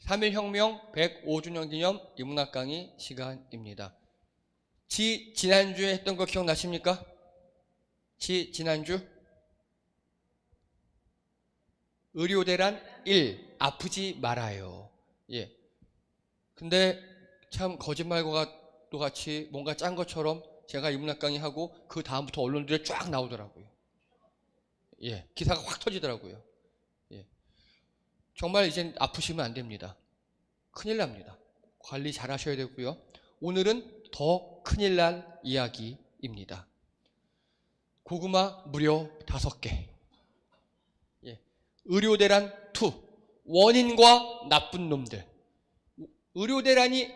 3.1혁명 105주년 기념 인문학 강의 시간입니다. 지난주에 했던 거 기억나십니까? 지난주? 의료대란 1. 아프지 말아요. 예. 근데 참 거짓말과도 같이 뭔가 짠 것처럼 제가 인문학 강의하고 그 다음부터 언론들에 쫙 나오더라고요. 예. 기사가 확 터지더라고요. 예. 정말 이젠 아프시면 안 됩니다. 큰일 납니다. 관리 잘 하셔야 되고요. 오늘은 더 큰일 날 이야기입니다. 고구마 무려 5개. 예. 의료대란 2. 원인과 나쁜 놈들. 의료대란이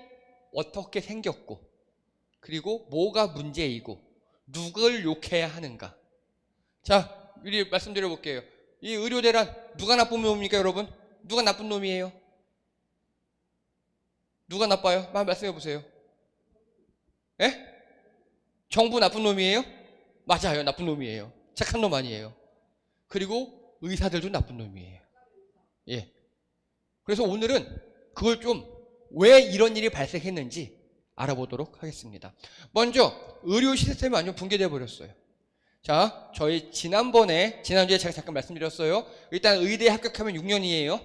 어떻게 생겼고, 그리고 뭐가 문제이고, 누굴 욕해야 하는가. 자, 미리 말씀드려 볼게요. 이 의료대란, 누가 나쁜 놈입니까, 여러분? 누가 나쁜 놈이에요? 누가 나빠요? 말씀해 보세요. 예? 정부 나쁜 놈이에요? 맞아요. 나쁜 놈이에요. 착한 놈 아니에요. 그리고 의사들도 나쁜 놈이에요. 예. 그래서 오늘은 그걸 좀 왜 이런 일이 발생했는지 알아보도록 하겠습니다. 먼저 의료 시스템이 완전 붕괴되어 버렸어요. 자, 저희 지난주에 제가 잠깐 말씀드렸어요. 일단 의대에 합격하면 6년이에요.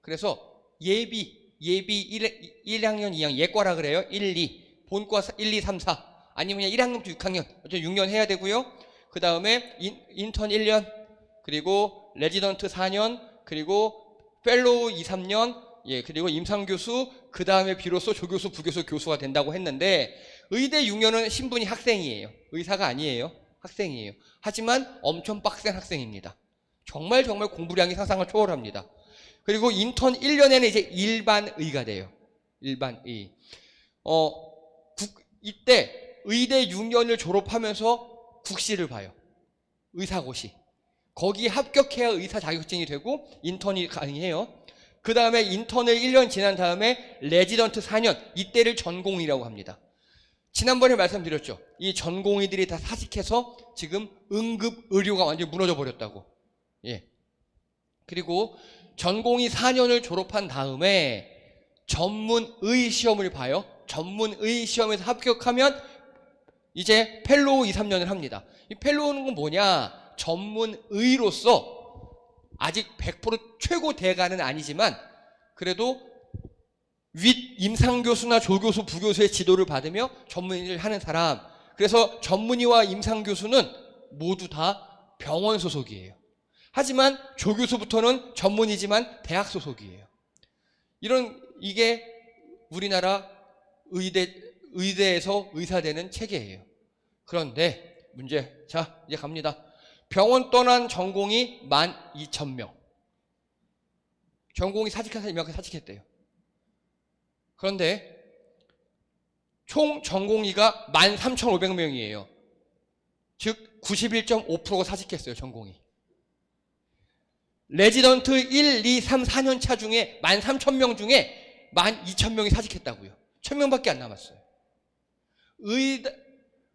그래서 예비 1학년, 2학년, 예과라 그래요. 1, 2, 본과 1, 2, 3, 4 아니면 1학년부터 6학년 어쨌든 6년 해야 되고요. 그 다음에 인턴 1년, 그리고 레지던트 4년, 그리고 펠로우 2, 3년, 예, 그리고 임상교수, 그 다음에 비로소 조교수, 부교수, 교수가 된다고 했는데, 의대 6년은 신분이 학생이에요. 의사가 아니에요. 학생이에요. 하지만 엄청 빡센 학생입니다. 정말 공부량이 상상을 초월합니다. 그리고 인턴 1년에는 이제 일반의가 돼요. 일반의. 이때 의대 6년을 졸업하면서 국시를 봐요. 의사고시. 거기 합격해야 의사 자격증이 되고 인턴이 가능해요. 그 다음에 인턴을 1년 지난 다음에 레지던트 4년, 이때를 전공의라고 합니다. 지난번에 말씀드렸죠. 이 전공의들이 다 사직해서 지금 응급의료가 완전히 무너져 버렸다고. 예. 그리고 전공의 4년을 졸업한 다음에 전문의 시험을 봐요. 전문의 시험에서 합격하면 이제 펠로우 2, 3년을 합니다. 이 펠로우는 뭐냐? 전문의로서 아직 100% 최고 대가는 아니지만 그래도 윗 임상교수나 조교수, 부교수의 지도를 받으며 전문의를 하는 사람. 그래서 전문의와 임상교수는 모두 다 병원 소속이에요. 하지만 조교수부터는 전문이지만 대학 소속이에요. 이게 우리나라 의대에서 의사 되는 체계예요. 그런데 문제, 자 이제 갑니다. 병원 떠난 전공이 12,000명. 전공이 사직한 사람이 이만큼 사직했대요. 그런데 총 전공의가 13,500명이에요. 즉 91.5%가 사직했어요. 전공의. 레지던트 1, 2, 3, 4년 차 중에 13,000명 중에 12,000명이 사직했다고요. 1,000명밖에 안 남았어요.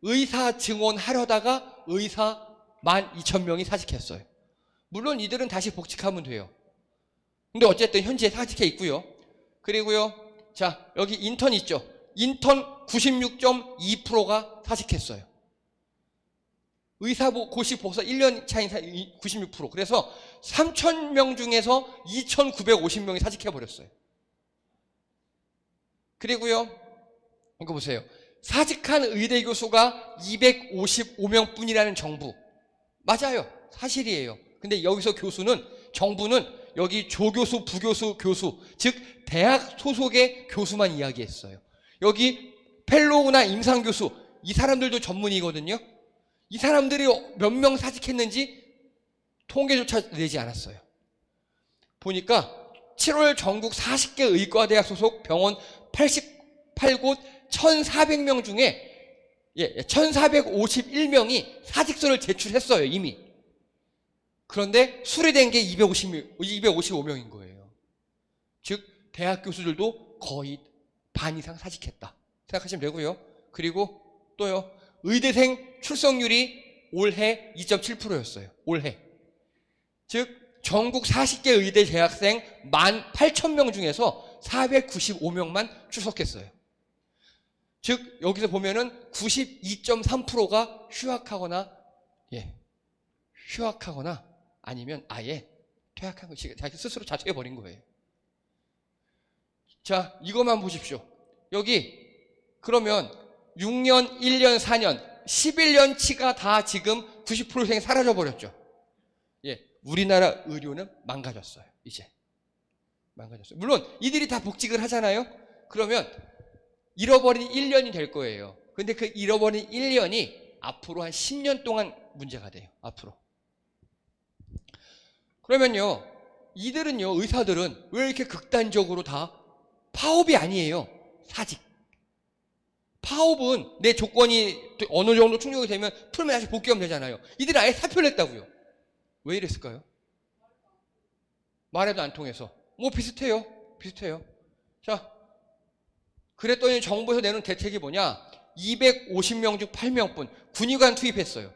의사 증원하려다가 의사 12,000명이 사직했어요. 물론 이들은 다시 복직하면 돼요. 근데 어쨌든 현재 사직해 있고요. 그리고요, 자 여기 인턴 있죠. 인턴 96.2%가 사직했어요. 의사고시 복사 1년 차인 96%. 그래서 3,000명 중에서 2,950명이 사직해버렸어요. 그리고요, 이거 보세요. 사직한 의대 교수가 255명 뿐이라는 정부. 맞아요. 사실이에요. 근데 여기서 정부는 여기 조교수, 부교수, 교수, 즉 대학 소속의 교수만 이야기했어요. 여기 펠로우나 임상교수, 이 사람들도 전문이거든요. 이 사람들이 몇 명 사직했는지 통계조차 내지 않았어요. 보니까 7월 전국 40개 의과대학 소속 병원 88곳 1,400명 중에 1,451명이 사직서를 제출했어요, 이미. 그런데 수리된 게 255명인 거예요. 즉 대학 교수들도 거의 반 이상 사직했다 생각하시면 되고요. 그리고 또요, 의대생 출석률이 올해 2.7%였어요. 올해. 즉 전국 40개 의대 재학생 18,000명 중에서 495명만 출석했어요. 즉 여기서 보면은 92.3%가 휴학하거나 아니면 아예 퇴학한 거 자기 스스로 자퇴해버린 거예요. 자, 이것만 보십시오. 여기 그러면 6년, 1년, 4년, 11년치가 다 지금 90% 이상이 사라져버렸죠. 우리나라 의료는 망가졌어요. 이제 망가졌어요. 물론 이들이 다 복직을 하잖아요. 그러면 잃어버린 1년이 될 거예요. 근데 그 잃어버린 1년이 앞으로 한 10년 동안 문제가 돼요. 앞으로. 그러면요, 이들은요, 의사들은 왜 이렇게 극단적으로 다 파업이 아니에요. 사직. 파업은 내 조건이 어느 정도 충족이 되면 풀면 다시 복귀하면 되잖아요. 이들은 아예 사표를 냈다고요. 왜 이랬을까요? 말해도 안 통해서. 뭐 비슷해요. 자, 그랬더니 정부에서 내놓은 대책이 뭐냐? 250명 중 8명뿐 군의관 투입했어요.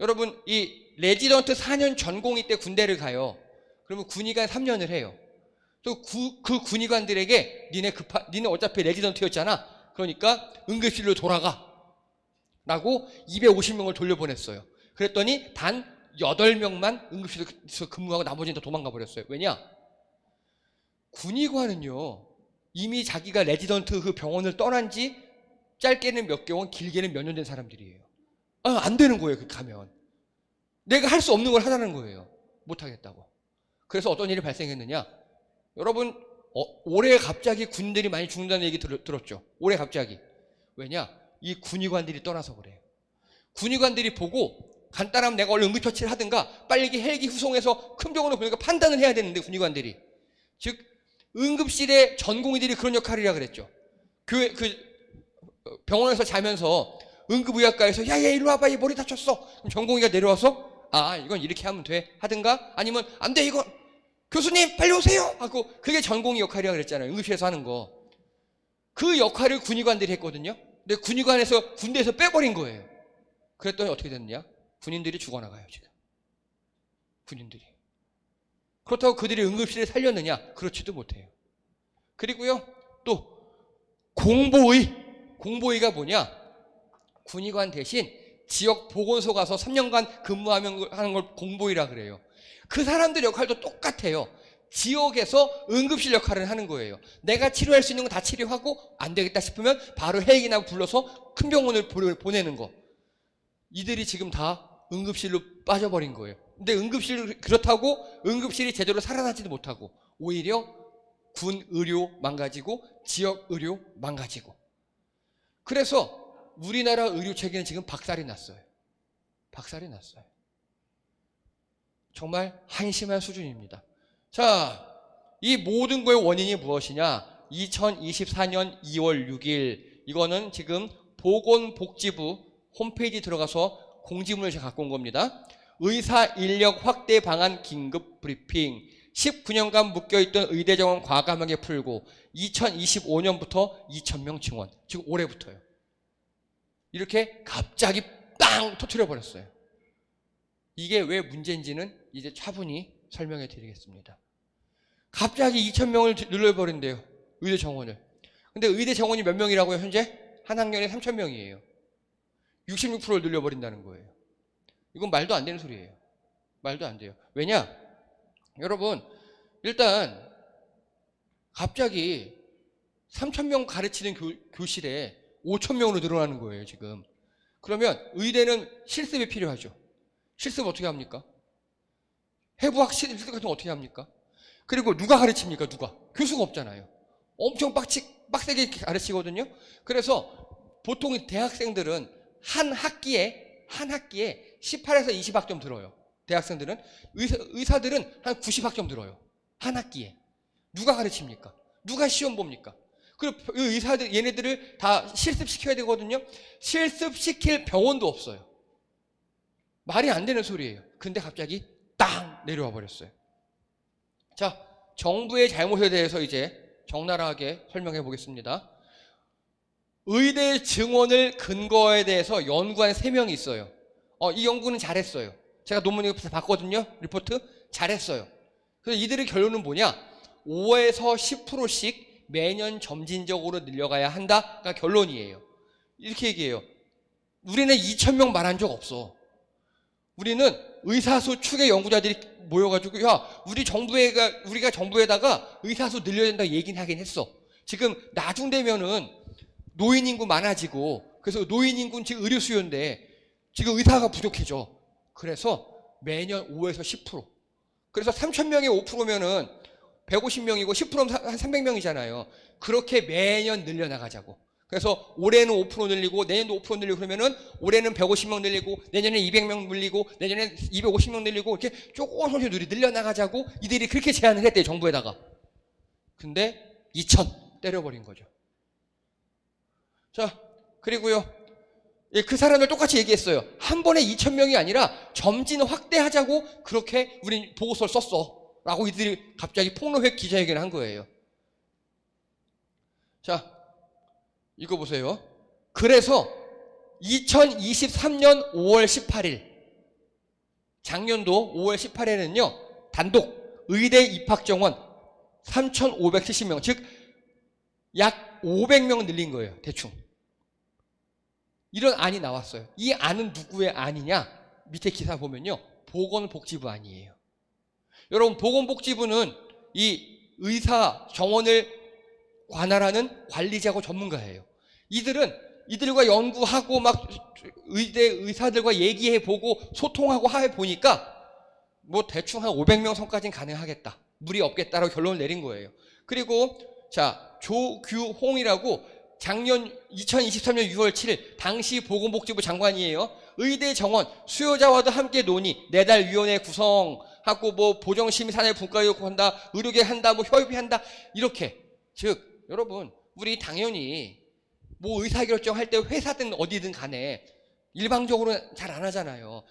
여러분, 이 레지던트 4년 전공의 때 군대를 가요. 그러면 군의관 3년을 해요. 또 그 군의관들에게 니네 어차피 레지던트였잖아. 그러니까 응급실로 돌아가. 라고 250명을 돌려보냈어요. 그랬더니 단 8명만 응급실에서 근무하고 나머지는 다 도망가 버렸어요. 왜냐? 군의관은요, 이미 자기가 레지던트 그 병원을 떠난 지 짧게는 몇 개월, 길게는 몇 년 된 사람들이에요. 안 되는 거예요, 그 가면. 내가 할 수 없는 걸 하라는 거예요. 못 하겠다고. 그래서 어떤 일이 발생했느냐? 여러분, 올해 갑자기 군인들이 많이 죽는다는 얘기 들었죠? 올해 갑자기. 왜냐? 이 군의관들이 떠나서 그래요. 군의관들이 보고 간단하면 내가 얼른 응급처치를 하든가 빨리 헬기 후송해서 큰 병원을 보니까 판단을 해야 되는데, 군의관들이. 즉 응급실의 전공의들이 그런 역할이라 그랬죠. 병원에서 자면서 응급의학과에서 야 일로 와봐, 얘 머리 다쳤어. 그럼 전공의가 내려와서 이건 이렇게 하면 돼 하든가, 아니면 안 돼, 이건 교수님 빨리 오세요 하고, 그게 전공의 역할이라 그랬잖아요. 응급실에서 하는 거. 그 역할을 군의관들이 했거든요. 근데 군의관에서 군대에서 빼버린 거예요. 그랬더니 어떻게 됐느냐? 군인들이 죽어나가요, 지금. 군인들이. 그렇다고 그들이 응급실에 살렸느냐? 그렇지도 못해요. 그리고요, 또 공보의가 뭐냐? 군의관 대신 지역 보건소 가서 3년간 근무하는 걸 공보의라 그래요. 그 사람들 역할도 똑같아요. 지역에서 응급실 역할을 하는 거예요. 내가 치료할 수 있는 건 다 치료하고 안 되겠다 싶으면 바로 헬기나 불러서 큰 병원을 보내는 거. 이들이 지금 다 응급실로 빠져버린 거예요. 근데 그렇다고 응급실이 제대로 살아나지도 못하고 오히려 군 의료 망가지고 지역 의료 망가지고. 그래서 우리나라 의료 체계는 지금 박살이 났어요. 정말 한심한 수준입니다. 자, 이 모든 거의 원인이 무엇이냐? 2024년 2월 6일 이거는 지금 보건복지부 홈페이지 들어가서 공지문을 제가 갖고 온 겁니다. 의사 인력 확대 방안 긴급 브리핑. 19년간 묶여있던 의대 정원 과감하게 풀고 2025년부터 2,000명 증원. 지금 올해부터요. 이렇게 갑자기 빵 터뜨려 버렸어요. 이게 왜 문제인지는 이제 차분히 설명해 드리겠습니다. 갑자기 2,000명을 늘려버린대요. 의대 정원을. 근데 의대 정원이 몇 명이라고요, 현재? 한 학년에 3,000명이에요. 66%를 늘려버린다는 거예요. 이건 말도 안 되는 소리예요. 말도 안 돼요. 왜냐? 여러분, 일단 갑자기 3,000명 가르치는 교실에 5,000명으로 늘어나는 거예요, 지금. 그러면 의대는 실습이 필요하죠. 실습 어떻게 합니까? 해부학 실습 같은 거 어떻게 합니까? 그리고 누가 가르칩니까? 누가? 교수가 없잖아요. 엄청 빡세게 가르치거든요. 그래서 보통 대학생들은 한 학기에 18에서 20학점 들어요. 대학생들은. 의사들은 한 90학점 들어요. 한 학기에. 누가 가르칩니까? 누가 시험 봅니까? 그리고 의사들, 얘네들을 다 실습시켜야 되거든요. 실습시킬 병원도 없어요. 말이 안 되는 소리예요. 근데 갑자기 땅 내려와 버렸어요. 자, 정부의 잘못에 대해서 이제 적나라하게 설명해 보겠습니다. 의대 증원을 근거에 대해서 연구한 3명이 있어요. 이 연구는 잘했어요. 제가 논문을 봤거든요. 리포트. 잘했어요. 그래서 이들의 결론은 뭐냐? 5에서 10%씩 매년 점진적으로 늘려가야 한다가 결론이에요. 이렇게 얘기해요. 우리는 2,000명 말한 적 없어. 우리는 의사수 추계 연구자들이 모여가지고 우리가 정부에다가 의사수 늘려야 된다고 얘기는 하긴 했어. 지금 나중되면은 노인 인구 많아지고, 그래서 노인 인구는 지금 의료 수요인데 지금 의사가 부족해져. 그래서 매년 5에서 10%. 그래서 3,000명에 5%면은 150명이고 10%면 한 300명이잖아요. 그렇게 매년 늘려나가자고. 그래서 올해는 5% 늘리고 내년도 5% 늘리고, 그러면은 올해는 150명 늘리고 내년에 200명 늘리고 내년에 250명 늘리고 이렇게 조금씩 늘려나가자고 이들이 그렇게 제안을 했대요, 정부에다가. 근데 2,000 때려버린 거죠. 자, 그리고요, 그 사람들 똑같이 얘기했어요. 한 번에 2,000명이 아니라 점진 확대하자고 그렇게 우린 보고서를 썼어 라고 이들이 갑자기 폭로회 기자회견을 한 거예요. 자, 이거 보세요. 그래서 2023년 5월 18일, 작년도 5월 18일에는요, 단독 의대 입학 정원 3,570명, 즉 약 500명 늘린 거예요, 대충. 이런 안이 나왔어요. 이 안은 누구의 안이냐? 밑에 기사 보면요, 보건복지부 안이에요. 여러분, 보건복지부는 이 의사 정원을 관할하는 관리자고 전문가예요. 이들과 연구하고 막 의대 의사들과 얘기해보고 소통하고 해보니까 뭐 대충 한 500명 선까지는 가능하겠다, 무리 없겠다라고 결론을 내린 거예요. 그리고 자, 조규홍이라고 작년 2023년 6월 7일 당시 보건복지부 장관이에요. 의대 정원 수요자와도 함께 논의, 내달 위원회 구성하고 뭐 보정심의사내 분과요구 한다, 의료계 한다, 뭐 협의한다, 이렇게. 즉 여러분, 우리 당연히 뭐 의사결정할 때 회사든 어디든 간에 일방적으로는 잘 안 하잖아요.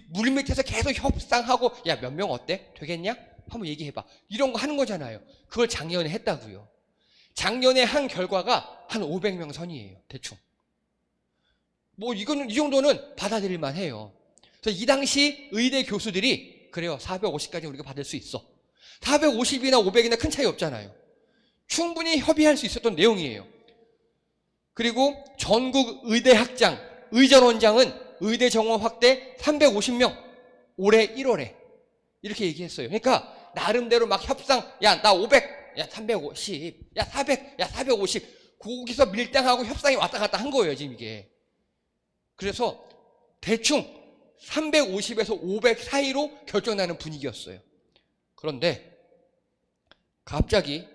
물밑에서 계속 협상하고, 야, 몇 명 어때? 되겠냐? 한번 얘기해봐. 이런 거 하는 거잖아요. 그걸 작년에 했다고요. 작년에 한 결과가 한 500명 선이에요, 대충. 뭐 이 정도는 받아들일만 해요. 그래서 이 당시 의대 교수들이 그래요, 450까지 우리가 받을 수 있어. 450이나 500이나 큰 차이 없잖아요. 충분히 협의할 수 있었던 내용이에요. 그리고 전국 의대 학장, 의전원장은 의대 정원 확대 350명, 올해 1월에 이렇게 얘기했어요. 그러니까 나름대로 막 협상, 야, 나 500, 야, 350, 야, 400, 야, 450, 거기서 밀당하고 협상이 왔다 갔다 한 거예요, 지금 이게. 그래서 대충 350에서 500 사이로 결정나는 분위기였어요. 그런데 갑자기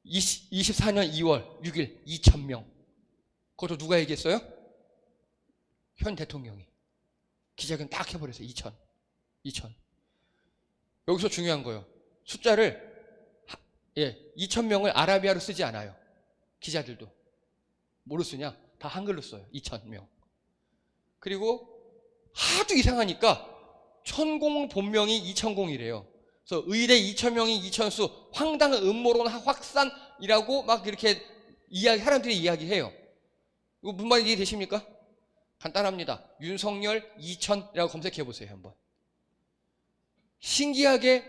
24년 2월 6일 2,000명. 그것도 누가 얘기했어요? 현 대통령이 기자회견 딱 해버렸어요. 2,000. 여기서 중요한 거예요. 숫자를 2,000명을 아라비아로 쓰지 않아요. 기자들도. 뭐로 쓰냐? 다 한글로 써요. 2,000명. 그리고 하도 이상하니까 천공 본명이 2,000공이래요. 그래서 의대 2,000명이 2,000수, 황당한 음모론 확산이라고 막 이렇게 사람들이 이야기해요. 이거 무슨 말인지 이해되십니까? 간단합니다. 윤석열 2,000이라고 검색해 보세요, 한번. 신기하게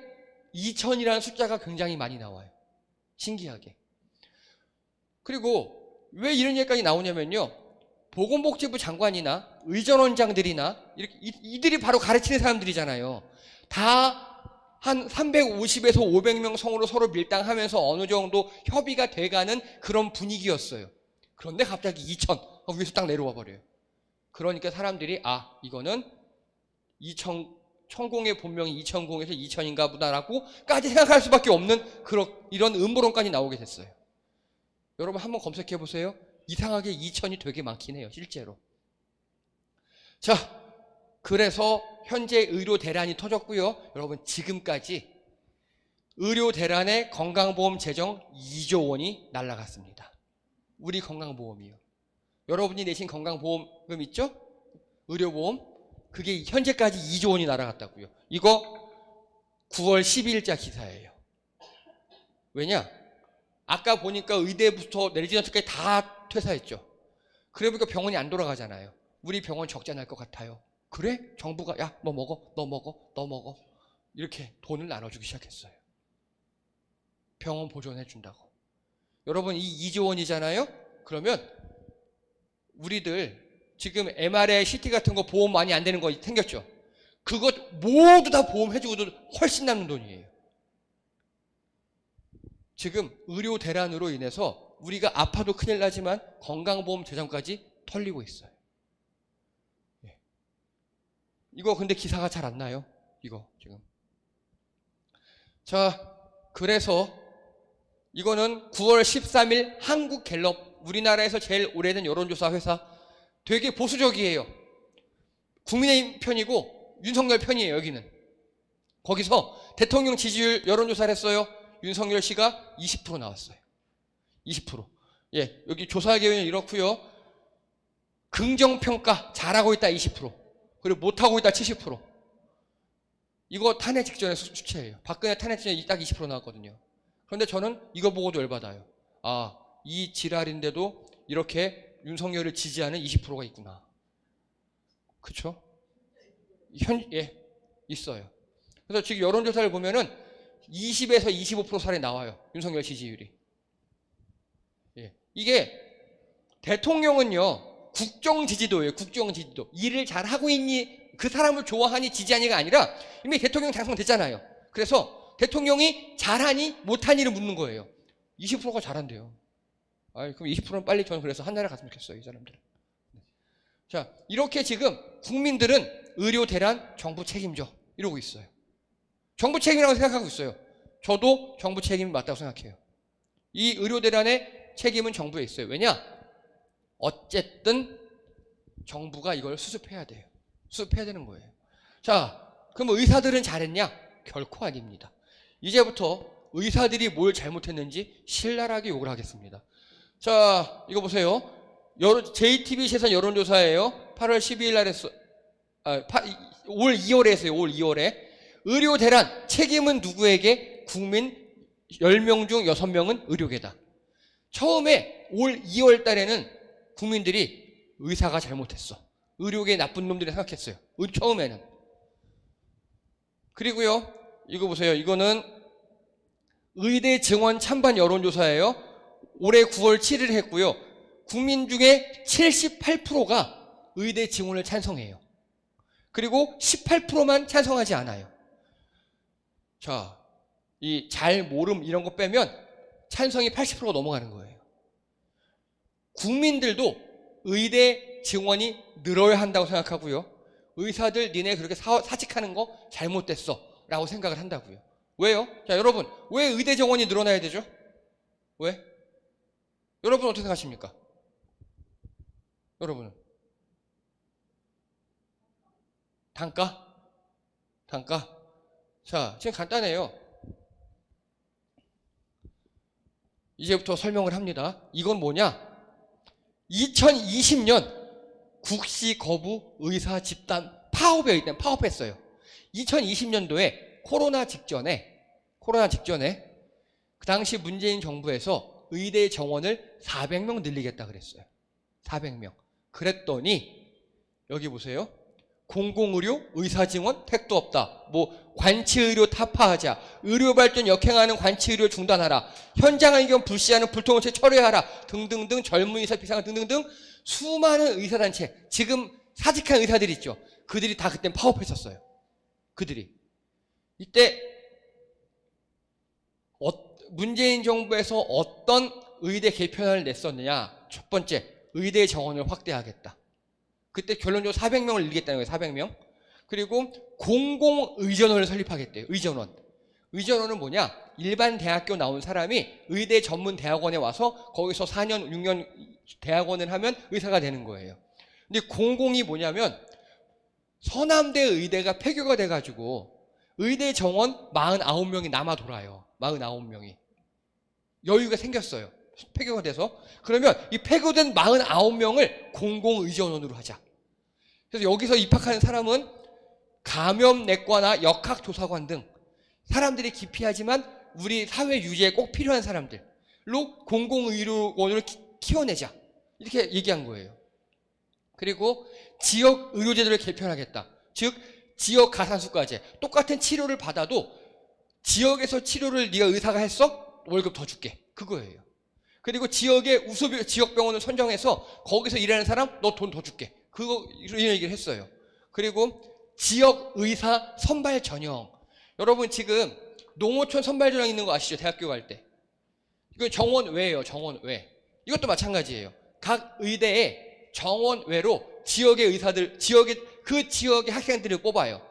2,000이라는 숫자가 굉장히 많이 나와요. 신기하게. 그리고 왜 이런 얘기까지 나오냐면요, 보건복지부 장관이나 의전원장들이나 이들이 바로 가르치는 사람들이잖아요. 다 한 350에서 500명 성으로 서로 밀당하면서 어느 정도 협의가 돼가는 그런 분위기였어요. 그런데 갑자기 2,000 위에서 딱 내려와 버려요. 그러니까 사람들이 이거는 천공의 본명이 2,000공에서 2,000인가 보다라고까지 생각할 수밖에 없는 이런 음모론까지 나오게 됐어요. 여러분 한번 검색해 보세요. 이상하게 2,000이 되게 많긴 해요, 실제로. 자, 그래서 현재 의료 대란이 터졌고요. 여러분, 지금까지 의료 대란의 건강보험 재정 2조 원이 날아갔습니다. 우리 건강보험이요. 여러분이 내신 건강보험금 있죠? 의료보험. 그게 현재까지 2조 원이 날아갔다고요. 이거 9월 12일자 기사예요. 왜냐? 아까 보니까 의대부터 레지던트까지 다 퇴사했죠. 그래 보니까 병원이 안 돌아가잖아요. 우리 병원 적자 날 것 같아요. 그래? 정부가 야, 너 먹어, 너 먹어, 너 먹어. 이렇게 돈을 나눠주기 시작했어요. 병원 보존해준다고. 여러분, 이 2조 원이잖아요? 그러면 우리들 지금 MRI, CT 같은 거 보험 많이 안 되는 거 생겼죠? 그것 모두 다 보험해주고도 훨씬 남는 돈이에요. 지금 의료 대란으로 인해서 우리가 아파도 큰일 나지만 건강보험 재정까지 털리고 있어요. 이거 근데 기사가 잘 안 나요. 이거 지금. 자, 그래서 이거는 9월 13일 한국갤럽, 우리나라에서 제일 오래된 여론조사 회사, 되게 보수적이에요. 국민의힘 편이고 윤석열 편이에요. 여기는. 거기서 대통령 지지율 여론조사를 했어요. 윤석열 씨가 20% 나왔어요. 20%. 예, 여기 조사 결과는 이렇고요. 긍정평가 잘하고 있다 20%. 그리고 못하고 있다 70%. 이거 탄핵 직전의 수치예요. 박근혜 탄핵 직전에 딱 20% 나왔거든요. 그런데 저는 이거 보고도 열받아요. 아, 이 지랄인데도 이렇게 윤석열을 지지하는 20%가 있구나. 그쵸? 예, 있어요. 그래서 지금 여론조사를 보면은 20에서 25% 사이 나와요. 윤석열 지지율이. 예. 이게 대통령은요, 국정 지지도예요. 국정 지지도. 일을 잘 하고 있니, 그 사람을 좋아하니 지지하니가 아니라 이미 대통령 당선됐잖아요. 그래서 대통령이 잘하니 못하니를 묻는 거예요. 20%가 잘한대요. 아, 그럼 20%는 빨리 저는 그래서 한나라 갔으면 좋겠어요, 이 사람들은. 자, 이렇게 지금 국민들은 의료 대란 정부 책임져 이러고 있어요. 정부 책임이라고 생각하고 있어요. 저도 정부 책임이 맞다고 생각해요. 이 의료 대란의 책임은 정부에 있어요. 왜냐? 어쨌든 정부가 이걸 수습해야 돼요. 수습해야 되는 거예요. 자, 그럼 의사들은 잘했냐? 결코 아닙니다. 이제부터 의사들이 뭘 잘못했는지 신랄하게 욕을 하겠습니다. 자, 이거 보세요. JTB 세선 여론조사예요. 8월 12일 날 했어. 올 2월에 했어요. 올 2월에. 의료 대란 책임은 누구에게? 국민 10명 중 6명은 의료계다. 처음에 올 2월 달에는 국민들이 의사가 잘못했어. 의료계 나쁜 놈들이 생각했어요. 처음에는. 그리고요, 이거 보세요. 이거는 의대 증원 찬반 여론조사예요. 올해 9월 7일 했고요. 국민 중에 78%가 의대 증원을 찬성해요. 그리고 18%만 찬성하지 않아요. 자, 이 잘 모름 이런 거 빼면 찬성이 80%가 넘어가는 거예요. 국민들도 의대 증원이 늘어야 한다고 생각하고요. 의사들 니네 그렇게 사직하는 거 잘못됐어 라고 생각을 한다고요. 왜요? 자, 여러분, 왜 의대 정원이 늘어나야 되죠? 왜? 여러분 어떻게 생각하십니까? 여러분은? 단가? 단가? 자, 지금 간단해요. 이제부터 설명을 합니다. 이건 뭐냐? 2020년 국시 거부 의사 집단 파업했어요. 2020년도에 코로나 직전에 그 당시 문재인 정부에서 의대 정원을 400명 늘리겠다 그랬어요. 400명. 그랬더니 여기 보세요. 공공의료 의사증원 택도 없다. 뭐 관치의료 타파하자. 의료발전 역행하는 관치의료 중단하라. 현장 의견 불시하는 불통의체 철회하라. 등등등 젊은 의사 비상한 등등등 수많은 의사단체, 지금 사직한 의사들 있죠. 그들이 다 그때 파업했었어요. 그들이. 이때 문재인 정부에서 어떤 의대 개편안을 냈었느냐. 첫 번째, 의대 정원을 확대하겠다. 그때 결론적으로 400명을 늘리겠다는 거예요. 400명. 그리고 공공의전원을 설립하겠대요. 의전원. 의전원은 뭐냐? 일반 대학교 나온 사람이 의대 전문 대학원에 와서 거기서 4년, 6년 대학원을 하면 의사가 되는 거예요. 근데 공공이 뭐냐면 서남대 의대가 폐교가 돼가지고 의대 정원 49명이 남아 돌아요. 49명이. 여유가 생겼어요. 폐교가 돼서. 그러면 이 폐교된 49명을 공공의전원으로 하자. 그래서 여기서 입학하는 사람은 감염내과나 역학조사관 등 사람들이 기피하지만 우리 사회 유지에 꼭 필요한 사람들로 공공의료원으로 키워내자. 이렇게 얘기한 거예요. 그리고 지역 의료제도를 개편하겠다. 즉 지역 가산수가제. 똑같은 치료를 받아도 지역에서 치료를 네가 의사가 했어? 월급 더 줄게. 그거예요. 그리고 지역의 우수 지역병원을 선정해서 거기서 일하는 사람 너 돈 더 줄게. 그거 이런 얘기를 했어요. 그리고 지역 의사 선발 전형. 여러분 지금 농어촌 선발 전형 있는 거 아시죠? 대학교 갈 때. 이건 정원외예요. 정원외. 이것도 마찬가지예요. 각 의대에 정원외로 지역의 의사들, 그 지역의 학생들을 뽑아요.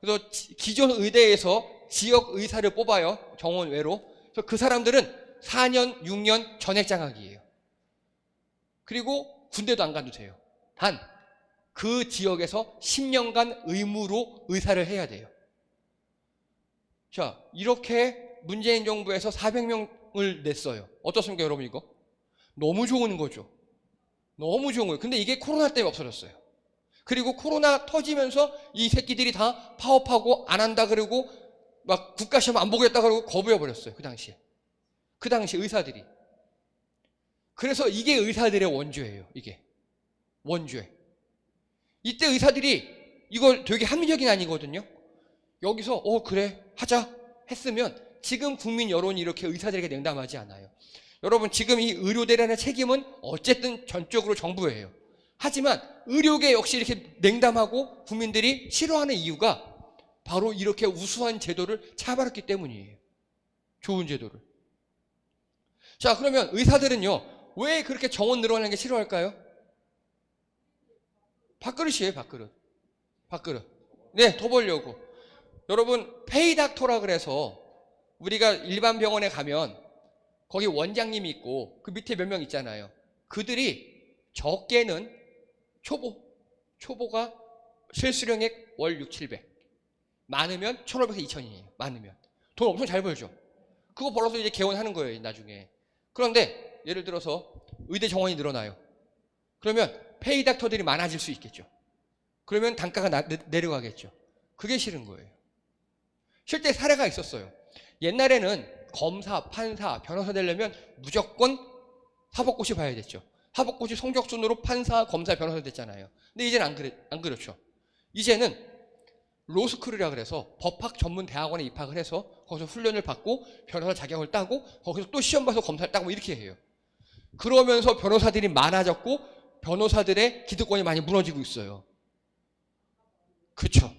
그래서 기존 의대에서 지역 의사를 뽑아요. 정원외로. 그래서 그 사람들은 4년, 6년 전액 장학이에요. 그리고 군대도 안 가도 돼요. 단 그 지역에서 10년간 의무로 의사를 해야 돼요. 자, 이렇게 문재인 정부에서 400명을 냈어요. 어떻습니까, 여러분 이거? 너무 좋은 거죠. 너무 좋은 거예요. 근데 이게 코로나 때문에 없어졌어요. 그리고 코로나 터지면서 이 새끼들이 다 파업하고 안 한다 그러고 막 국가시험 안 보겠다 그러고 거부해버렸어요. 그 당시에. 그 당시 의사들이. 그래서 이게 의사들의 원죄예요. 이게. 원죄. 이때 의사들이 이걸 되게 합리적인 아니거든요. 여기서 그래 하자 했으면 지금 국민 여론이 이렇게 의사들에게 냉담하지 않아요. 여러분 지금 이 의료대란의 책임은 어쨌든 전적으로 정부예요. 하지만 의료계 역시 이렇게 냉담하고 국민들이 싫어하는 이유가 바로 이렇게 우수한 제도를 차버렸기 때문이에요. 좋은 제도를. 자, 그러면 의사들은요 왜 그렇게 정원 늘어나는 게 싫어할까요? 밥그릇이에요. 밥그릇. 밥그릇. 네, 더 벌려고. 여러분 페이닥터라 그래서 우리가 일반 병원에 가면 거기 원장님이 있고 그 밑에 몇 명 있잖아요. 그들이 적게는 초보가 실수령액 월 6, 700. 많으면 1,500에서 2,000이에요. 많으면. 돈 엄청 잘 벌죠. 그거 벌어서 이제 개원하는 거예요, 나중에. 그런데 예를 들어서 의대 정원이 늘어나요. 그러면 페이닥터들이 많아질 수 있겠죠. 그러면 단가가 내려가겠죠. 그게 싫은 거예요. 실제 사례가 있었어요. 옛날에는 검사, 판사, 변호사 되려면 무조건 사법고시 봐야 됐죠. 사법고시 성적 순으로 판사, 검사, 변호사 됐잖아요. 근데 이제는 안 그렇죠. 이제는 로스쿨이라 그래서 법학 전문 대학원에 입학을 해서 거기서 훈련을 받고 변호사 자격을 따고 거기서 또 시험 봐서 검사를 따고 이렇게 해요. 그러면서 변호사들이 많아졌고 변호사들의 기득권이 많이 무너지고 있어요. 그렇죠.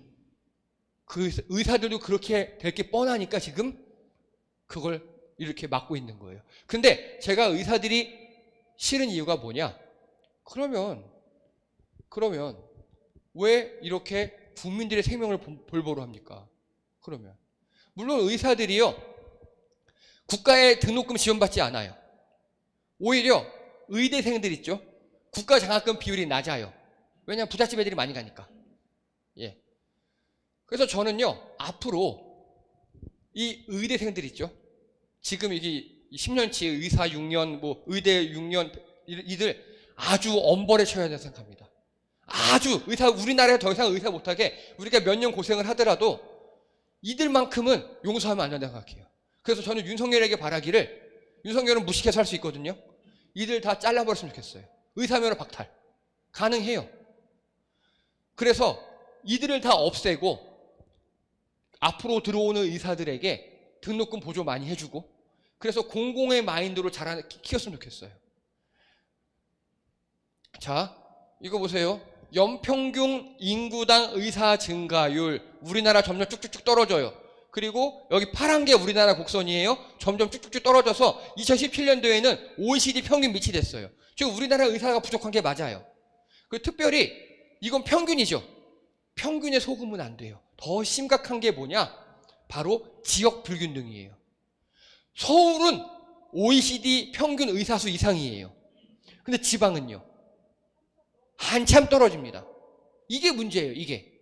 그 의사들도 그렇게 될 게 뻔하니까 지금 그걸 이렇게 막고 있는 거예요. 근데 제가 의사들이 싫은 이유가 뭐냐? 그러면 왜 이렇게 국민들의 생명을 볼보로 합니까? 그러면 물론 의사들이요 국가의 등록금 지원받지 않아요. 오히려 의대생들 있죠. 국가 장학금 비율이 낮아요. 왜냐하면 부잣집 애들이 많이 가니까. 예. 그래서 저는요 앞으로 이 의대생들 있죠. 지금 이게 10년치 의사 6년, 뭐 의대 6년 이들 아주 엄벌에 쳐야 된다고 생각합니다. 아주 우리나라에 더 이상 의사 못하게 우리가 몇 년 고생을 하더라도 이들만큼은 용서하면 안 된다고 생각해요. 그래서 저는 윤석열에게 바라기를, 윤석열은 무식해서 할 수 있거든요. 이들 다 잘라버렸으면 좋겠어요. 의사면허 박탈. 가능해요. 그래서 이들을 다 없애고 앞으로 들어오는 의사들에게 등록금 보조 많이 해주고 그래서 공공의 마인드로 키웠으면 좋겠어요. 자, 이거 보세요. 연평균 인구당 의사 증가율 우리나라 점점 쭉쭉쭉 떨어져요. 그리고 여기 파란 게 우리나라 곡선이에요. 점점 쭉쭉쭉 떨어져서 2017년도에는 OECD 평균 밑이 됐어요. 즉 우리나라 의사가 부족한 게 맞아요. 그 특별히 이건 평균이죠. 평균에 속으면 안 돼요. 더 심각한 게 뭐냐? 바로 지역 불균등이에요. 서울은 OECD 평균 의사수 이상이에요. 근데 지방은요? 한참 떨어집니다. 이게 문제예요, 이게.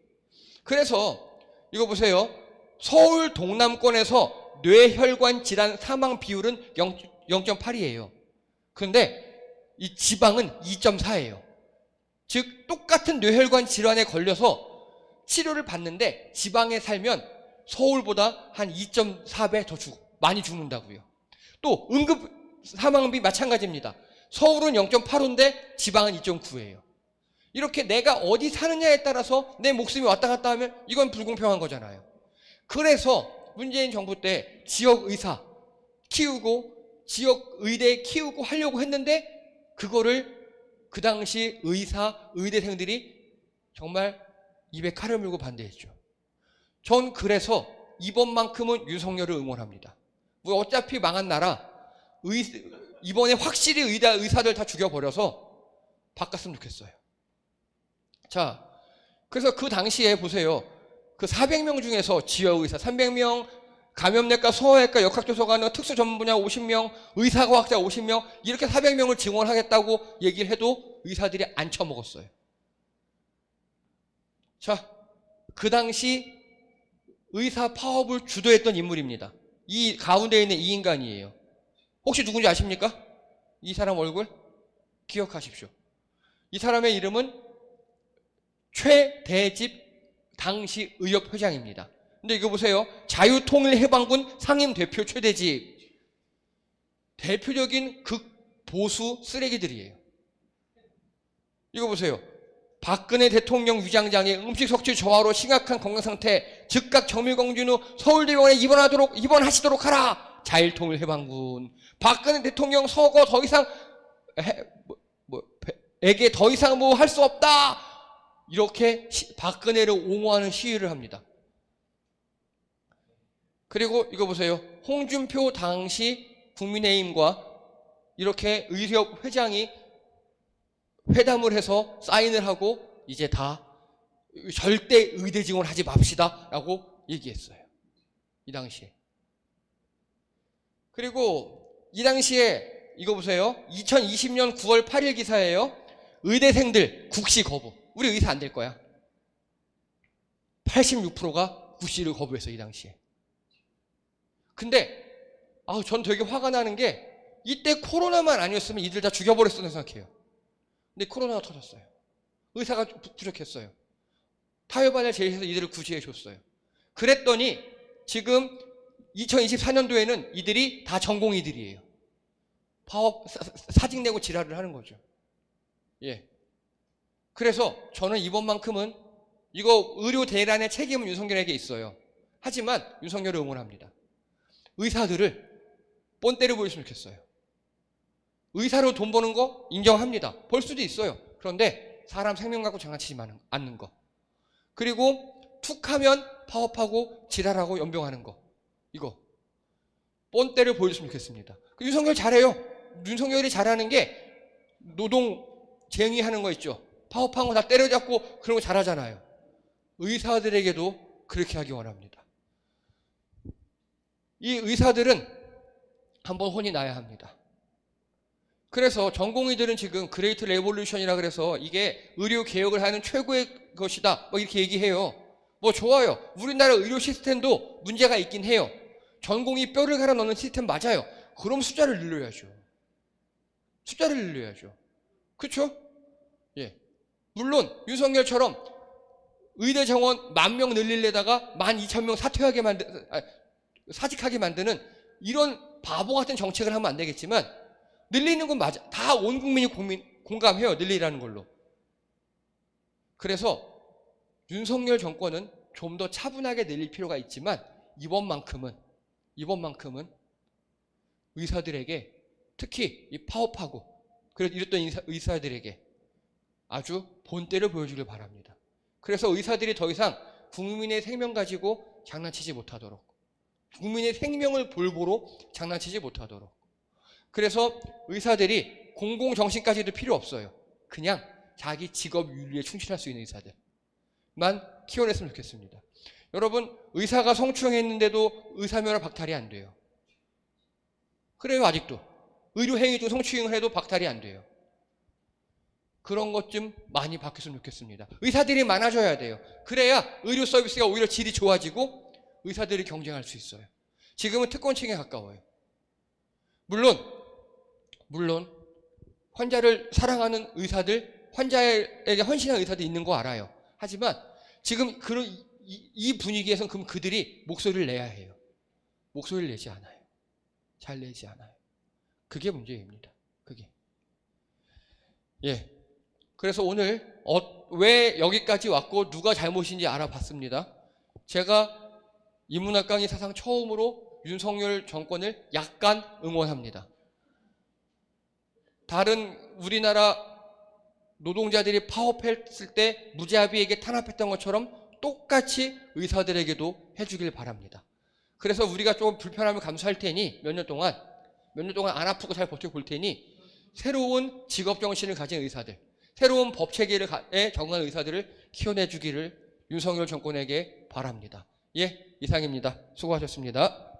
그래서 이거 보세요. 서울 동남권에서 뇌혈관 질환 사망 비율은 0.8이에요. 그런데 이 지방은 2.4예요. 즉 똑같은 뇌혈관 질환에 걸려서 치료를 받는데 지방에 살면 서울보다 한 2.4배 더 많이 죽는다고요. 또 응급 사망비 마찬가지입니다. 서울은 0.85인데 지방은 2.9예요. 이렇게 내가 어디 사느냐에 따라서 내 목숨이 왔다 갔다 하면 이건 불공평한 거잖아요. 그래서 문재인 정부 때 지역 의사 키우고 지역 의대 키우고 하려고 했는데 그거를 그 당시 의사, 의대생들이 정말 입에 칼을 물고 반대했죠. 전 그래서 이번만큼은 윤석열을 응원합니다. 뭐 어차피 망한 나라, 이번에 확실히 의사들 다 죽여버려서 바꿨으면 좋겠어요. 자, 그래서 그 당시에 보세요. 그 400명 중에서 지역의사 300명, 감염내과, 소아외과, 역학조사관, 특수전문분야 50명, 의사과학자 50명 이렇게 400명을 증원하겠다고 얘기를 해도 의사들이 안 쳐먹었어요. 자, 그 당시 의사 파업을 주도했던 인물입니다. 이 가운데 있는 이 인간이에요. 혹시 누군지 아십니까? 이 사람 얼굴 기억하십시오. 이 사람의 이름은 최대집 당시 의협회장입니다. 근데 이거 보세요. 자유통일해방군 상임대표 최대집. 대표적인 극보수 쓰레기들이에요. 이거 보세요. 박근혜 대통령 위장장애 음식 섭취 저하로 심각한 건강상태 즉각 정밀검진 후 서울대병원에 입원하시도록 하라. 자유통일해방군. 박근혜 대통령 서거 더 이상 에게 더 이상 뭐 할 수 없다. 이렇게 박근혜를 옹호하는 시위를 합니다. 그리고 이거 보세요. 홍준표 당시 국민의힘과 이렇게 의협 회장이 회담을 해서 사인을 하고 이제 다 절대 의대 증원 하지 맙시다 라고 얘기했어요. 이 당시에. 그리고 이 당시에 이거 보세요. 2020년 9월 8일 기사예요. 의대생들 국시 거부. 우리 의사 안 될 거야. 86%가 국시를 거부했어요. 이 당시에. 근데 전 되게 화가 나는 게 이때 코로나만 아니었으면 이들 다 죽여버렸다고 생각해요. 근데 코로나가 터졌어요. 의사가 부족했어요. 타협안을 제시해서 이들을 구제해 줬어요. 그랬더니 지금 2024년도에는 이들이 다 전공의들이에요. 파업 사직 내고 지랄을 하는 거죠. 예. 그래서 저는 이번만큼은 이거 의료 대란의 책임은 윤석열에게 있어요. 하지만 윤석열을 응원합니다. 의사들을 본때를 보였으면 좋겠어요. 의사로 돈 버는 거 인정합니다. 벌 수도 있어요. 그런데 사람 생명 갖고 장난치지 않는 거. 그리고 툭하면 파업하고 지랄하고 연병하는 거. 이거 본때를 보여줬으면 좋겠습니다. 윤석열 잘해요. 윤석열이 잘하는 게 노동 쟁의하는 거 있죠. 파업한 거 다 때려잡고 그런 거 잘하잖아요. 의사들에게도 그렇게 하기 원합니다. 이 의사들은 한번 혼이 나야 합니다. 그래서 전공의들은 지금 그레이트 레볼루션이라 그래서 이게 의료 개혁을 하는 최고의 것이다 뭐 이렇게 얘기해요. 뭐 좋아요. 우리나라 의료 시스템도 문제가 있긴 해요. 전공의 뼈를 갈아 넣는 시스템 맞아요. 그럼 숫자를 늘려야죠. 숫자를 늘려야죠. 그렇죠? 예. 물론 윤석열처럼 의대 정원 10,000명 늘리려다가 12,000명 사직하게 만드는 이런 바보 같은 정책을 하면 안 되겠지만 늘리는 건 맞아. 다 온 국민이 공감해요. 늘리라는 걸로. 그래서 윤석열 정권은 좀 더 차분하게 늘릴 필요가 있지만 이번만큼은 의사들에게 특히 이 파업하고 그래서 이랬던 의사들에게 아주 본때를 보여주길 바랍니다. 그래서 의사들이 더 이상 국민의 생명 가지고 장난치지 못하도록 국민의 생명을 볼보로 장난치지 못하도록 그래서 의사들이 공공정신까지도 필요 없어요. 그냥 자기 직업 윤리에 충실할 수 있는 의사들만 키워냈으면 좋겠습니다. 여러분 의사가 성추행했는데도 의사면허 박탈이 안 돼요. 그래요. 아직도 의료행위 중 성추행을 해도 박탈이 안 돼요. 그런 것 좀 많이 바뀌었으면 좋겠습니다. 의사들이 많아져야 돼요. 그래야 의료 서비스가 오히려 질이 좋아지고 의사들이 경쟁할 수 있어요. 지금은 특권층에 가까워요. 물론 환자를 사랑하는 의사들, 환자에게 헌신한 의사들 있는 거 알아요. 하지만 지금 그런 이 분위기에서는 그럼 그들이 목소리를 내야 해요. 목소리를 내지 않아요. 잘 내지 않아요. 그게 문제입니다. 그게. 예. 그래서 오늘 왜 여기까지 왔고 누가 잘못인지 알아봤습니다. 제가 인문학 강의 사상 처음으로 윤석열 정권을 약간 응원합니다. 다른 우리나라 노동자들이 파업했을 때 무자비에게 탄압했던 것처럼 똑같이 의사들에게도 해주길 바랍니다. 그래서 우리가 좀 불편함을 감수할 테니 몇 년 동안 안 아프고 잘 버텨볼 테니 새로운 직업 정신을 가진 의사들, 새로운 법 체계에 적응한 의사들을 키워내주기를 윤석열 정권에게 바랍니다. 예, 이상입니다. 수고하셨습니다.